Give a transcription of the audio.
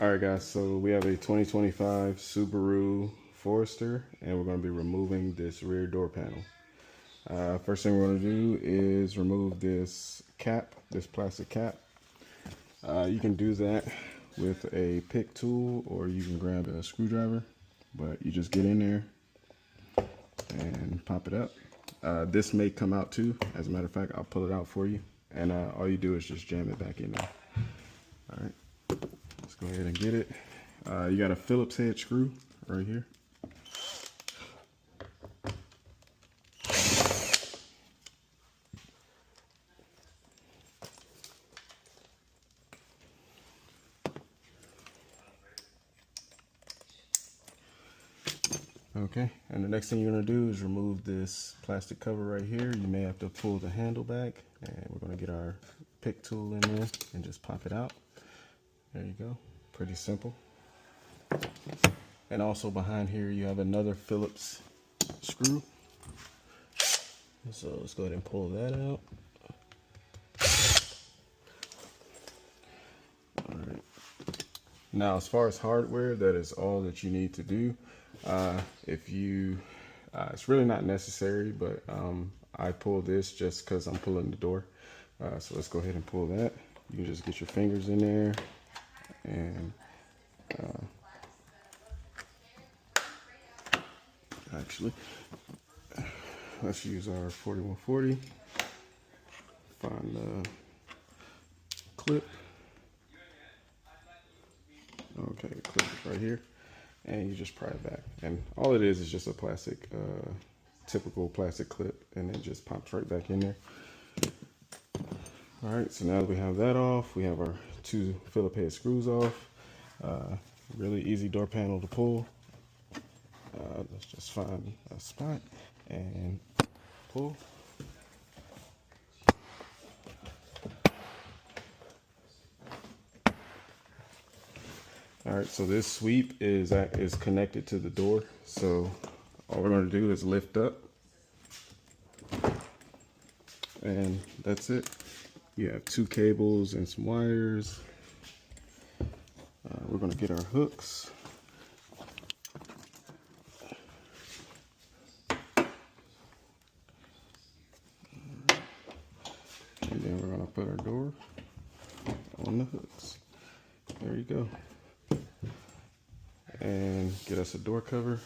All right, guys, so we have a 2025 Subaru Forester, and we're going to be removing this rear door panel. First thing we're going to do is remove this cap, this plastic cap. You can do that with a pick tool, or you can grab a screwdriver, but you just get in there and pop it up. This may come out too. As a matter of fact, I'll pull it out for you, and all you do is just jam it back in there. All right. Let's go ahead and get it. You got a Phillips head screw right here. Okay, and the next thing you're gonna do is remove this plastic cover right here. You may have to pull the handle back, and we're gonna get our pick tool in there and just pop it out. There you go, pretty simple. And also behind here you have another Phillips screw. So let's go ahead and pull that out. All right. Now, as far as hardware, that is all that you need to do. It's really not necessary, but I pull this just because I'm pulling the door. So let's go ahead and pull that. You can just get your fingers in there and actually, let's use our 4140. Find the clip. Okay, the clip is right here, and you just pry it back. And all it is just a plastic, typical plastic clip, and it just pops right back in there. All right, so now that we have that off, we have our two Phillips head screws off. Really easy door panel to pull. Let's just find a spot and pull. All right, so this sweep is connected to the door. So all we're going to do is lift up, and that's it. You have two cables and some wires. We're going to get our hooks. And then we're going to put our door on the hooks. There you go. And get us a door cover.